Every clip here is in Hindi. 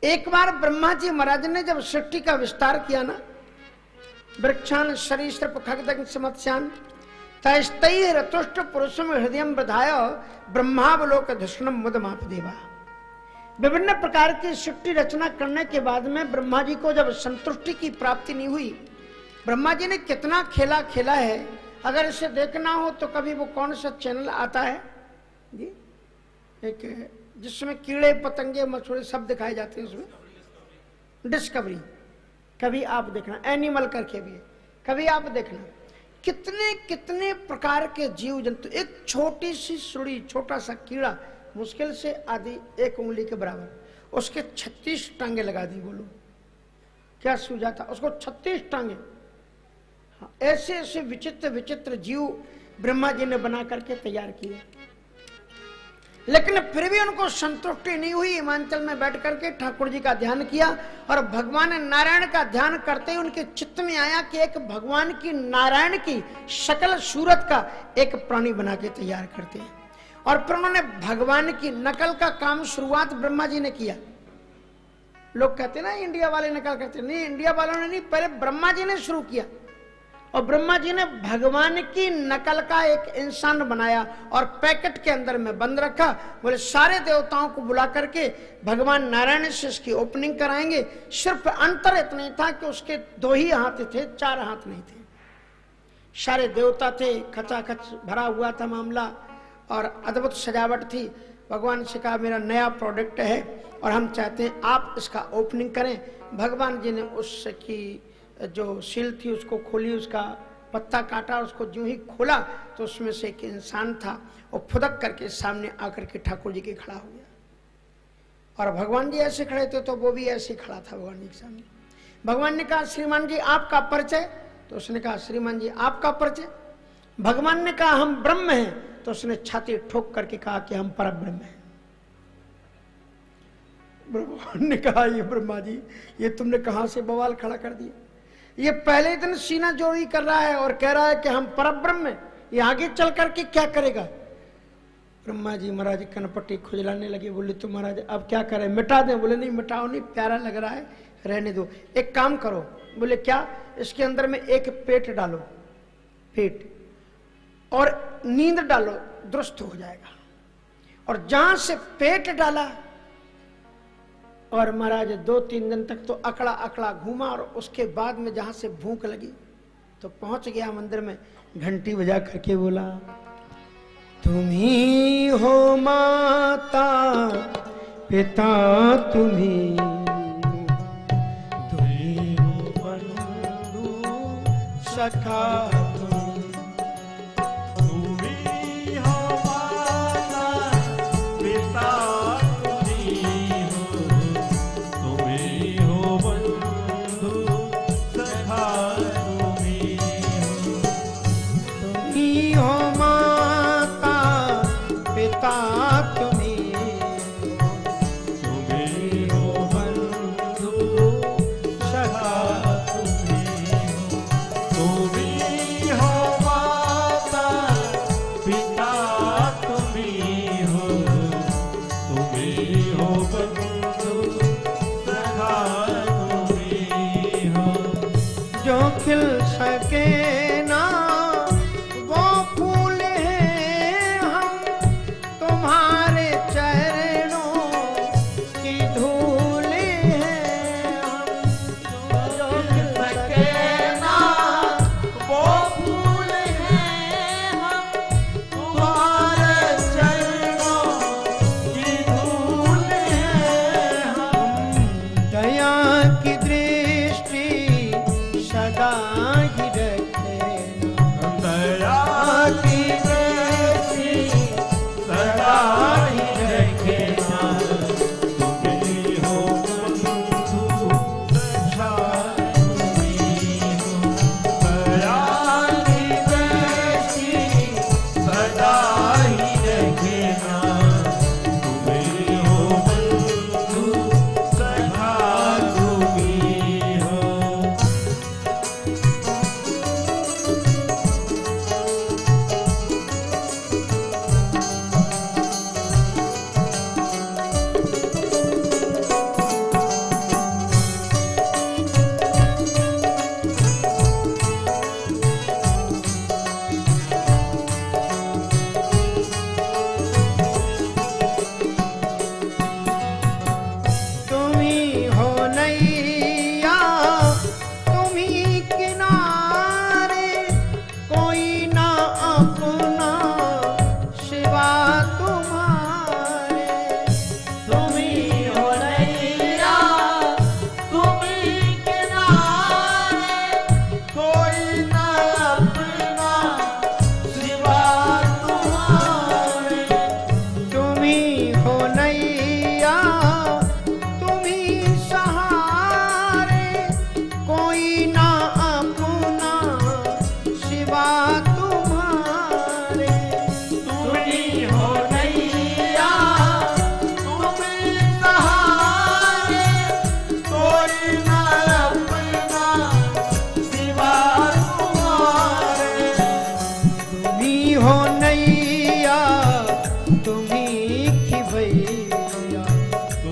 एक बार ब्रह्मा जी महाराज ने जब सृष्टि का विस्तार किया ना, वृक्षान सरीसृप खगदग समत्स्यान तैस्तैः रतुष्ट पुरुषम हृदयम बधाय ब्रह्मावलोक धृष्णम मुदमाप देवा। विभिन्न प्रकार की सृष्टि रचना करने के बाद में ब्रह्मा जी को जब संतुष्टि की प्राप्ति नहीं हुई, ब्रह्मा जी ने कितना खेला खेला है। अगर इसे देखना हो तो कभी वो कौन सा चैनल आता है जी, एक जिसमें कीड़े पतंगे मछुआरे सब दिखाए जाते हैं, उसमें डिस्कवरी, कभी आप देखना, एनिमल करके भी है, कभी आप देखना। कितने कितने प्रकार के जीव जंतु, एक छोटी सी सुड़ी, छोटा सा कीड़ा मुश्किल से आधी 1 उंगली के बराबर, उसके 36 टांगे लगा दी। बोलो क्या सूझा था उसको? 36 टांगे। हाँ, ऐसे ऐसे विचित्र विचित्र जीव ब्रह्मा जी ने बना करके तैयार किए, लेकिन फिर भी उनको संतुष्टि नहीं हुई। हिमाचल में बैठ करके ठाकुर जी का ध्यान किया और भगवान नारायण का ध्यान करते ही उनके चित्त में आया कि एक भगवान की, नारायण की शकल सूरत का एक प्राणी बना के तैयार करते हैं। और फिर उन्होंने भगवान की नकल का काम शुरुआत ब्रह्मा जी ने किया। लोग कहते हैं ना इंडिया वाले नकल करते, नहीं, इंडिया वालों ने नहीं, पहले ब्रह्मा जी ने शुरू किया। और ब्रह्मा जी ने भगवान की नकल का एक इंसान बनाया और पैकेट के अंदर में बंद रखा। बोले सारे देवताओं को बुला करके भगवान नारायण से इसकी ओपनिंग कराएंगे। सिर्फ अंतर इतना ही था कि उसके 2 ही हाथ थे, 4 हाथ नहीं थे। सारे देवता थे, खचाखच भरा हुआ था मामला और अद्भुत सजावट थी। भगवान से कहा मेरा नया प्रोडक्ट है और हम चाहते हैं आप इसका ओपनिंग करें। भगवान जी ने उसकी जो सील थी उसको खोली, उसका पत्ता काटा, उसको जो ही खोला तो उसमें से एक इंसान था, वो फुदक करके सामने आकर के ठाकुर जी के खड़ा हो गया। और भगवान जी ऐसे खड़े थे तो वो भी ऐसे खड़ा था भगवान जी के सामने। भगवान ने कहा श्रीमान जी आपका परिचय? तो उसने कहा श्रीमान जी आपका परिचय? भगवान ने कहा हम ब्रह्म हैं। तो उसने छाती ठोक करके कहा कि हम पर ब्रह्म हैं। भगवान ने कहा ये ब्रह्मा जी, ये तुमने कहां से बवाल खड़ा कर दिया? ये पहले दिन सीना जोड़ी कर रहा है और कह रहा है कि हम परब्रह्म हैं, ये आगे चल करके क्या करेगा? ब्रह्मा जी महाराज कनपट्टी खुजलाने लगे। बोले तो महाराज अब क्या करें, मिटा दें? बोले नहीं मिटाओ नहीं, प्यारा लग रहा है, रहने दो। एक काम करो। बोले क्या? इसके अंदर में एक पेट डालो, पेट, और नींद डालो, दुरुस्त हो जाएगा। और जहां से पेट डाला और महाराज 2-3 दिन तक तो अकड़ा अकड़ा घूमा और उसके बाद में जहां से भूख लगी तो पहुंच गया मंदिर में, घंटी बजा करके बोला तुम ही हो माता पिता, तुम ही हो बंधु सखा,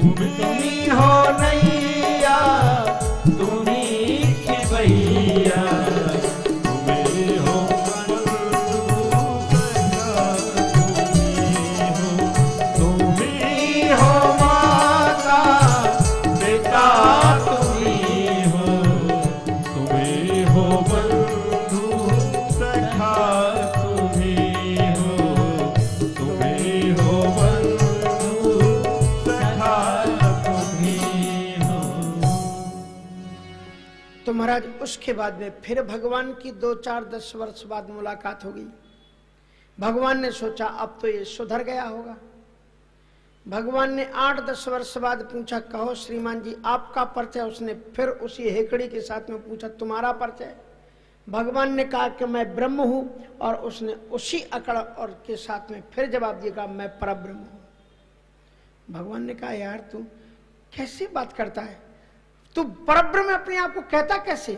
तुम्ही हो नैया, तुम्ही खिवैया, तुम्ही हो तुम्ही हो माता पिता, तुम्ही हो बंधु सखा, तुम्ही हो बंधु सखा, तुम्ही हो। तो महाराज उसके बाद में फिर भगवान की 2, 4, 10 वर्ष बाद मुलाकात हो गई। भगवान ने सोचा अब तो ये सुधर गया होगा। भगवान ने 8-10 वर्ष बाद पूछा, कहो श्रीमान जी आपका परिचय। उसने फिर उसी हेकड़ी के साथ में पूछा, तुम्हारा परिचय। भगवान ने कहा कि मैं ब्रह्म हूं, और उसने उसी अकड़ और के साथ में फिर जवाब दिया, मैं परब्रह्म हूं। भगवान ने कहा, यार तू कैसी बात करता है, तू परब्रह्म अपने आप को कहता कैसे?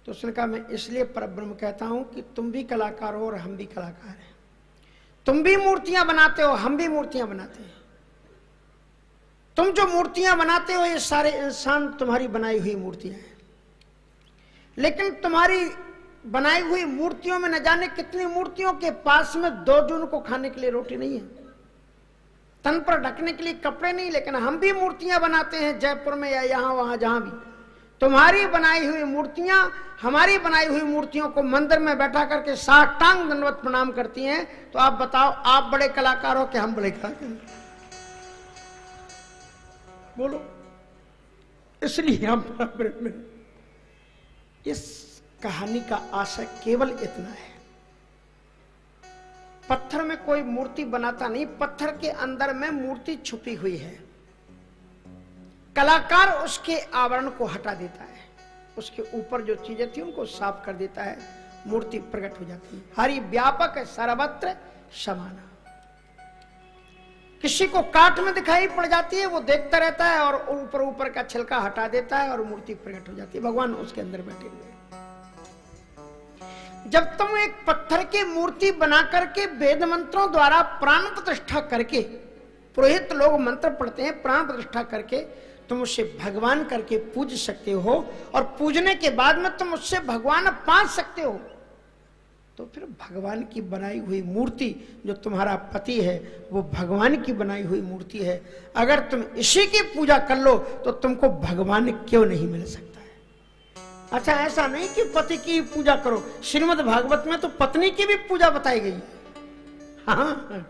तो उसने कहा, मैं इसलिए परब्रह्म कहता हूं कि तुम भी कलाकार हो और हम भी कलाकार हैं। तुम भी मूर्तियां बनाते हो, हम भी मूर्तियां बनाते हैं। तुम जो मूर्तियां बनाते हो ये सारे इंसान तुम्हारी बनाई हुई मूर्तियां हैं, लेकिन तुम्हारी बनाई हुई मूर्तियों में न जाने कितनी मूर्तियों के पास में 2 जून को खाने के लिए रोटी नहीं है, तन पर ढकने के लिए कपड़े नहीं। लेकिन हम भी मूर्तियां बनाते हैं जयपुर में या यहां वहां जहां भी। तुम्हारी बनाई हुई मूर्तियां हमारी बनाई हुई मूर्तियों को मंदिर में बैठा करके साष्टांग दंडवत प्रणाम करती हैं। तो आप बताओ, आप बड़े कलाकार हो कि हम बड़े कलाकार? बोलो। इसलिए हम परब्रह्म में। इस कहानी का आशय केवल इतना है, पत्थर में कोई मूर्ति बनाता नहीं, पत्थर के अंदर में मूर्ति छुपी हुई है। कलाकार उसके आवरण को हटा देता है, उसके ऊपर जो चीजें थी उनको साफ कर देता है, मूर्ति प्रकट हो जाती है। हरि व्यापक है, सर्वत्र समान। किसी को काठ में दिखाई पड़ जाती है, वो देखता रहता है और ऊपर ऊपर का छिलका हटा देता है और मूर्ति प्रकट हो जाती है। भगवान उसके अंदर बैठे हुए हैं। जब तुम एक पत्थर की मूर्ति बना करके वेद मंत्रों द्वारा प्राण प्रतिष्ठा करके, पुरोहित लोग मंत्र पढ़ते हैं, प्राण प्रतिष्ठा करके तुम उसे भगवान करके पूज सकते हो, और पूजने के बाद में तुम उससे भगवान पा सकते हो। तो फिर भगवान की बनाई हुई मूर्ति जो तुम्हारा पति है वो भगवान की बनाई हुई मूर्ति है। अगर तुम इसी की पूजा कर लो तो तुमको भगवान क्यों नहीं मिल सकता है? अच्छा, ऐसा नहीं कि पति की पूजा करो, श्रीमद् भागवत में तो पत्नी की भी पूजा बताई गई है। हाँ,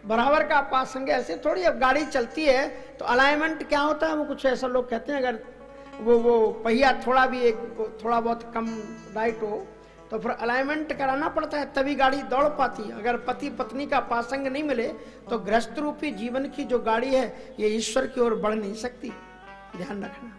बराबर का पासंग है। ऐसे थोड़ी, अब गाड़ी चलती है तो अलाइनमेंट क्या होता है, वो कुछ ऐसा लोग कहते हैं, अगर वो पहिया थोड़ा भी थोड़ा बहुत कम राइट हो तो फिर अलाइनमेंट कराना पड़ता है, तभी गाड़ी दौड़ पाती है। अगर पति पत्नी का पासंग नहीं मिले तो गृहस्थ रूपी जीवन की जो गाड़ी है ये ईश्वर की ओर बढ़ नहीं सकती। ध्यान रखना।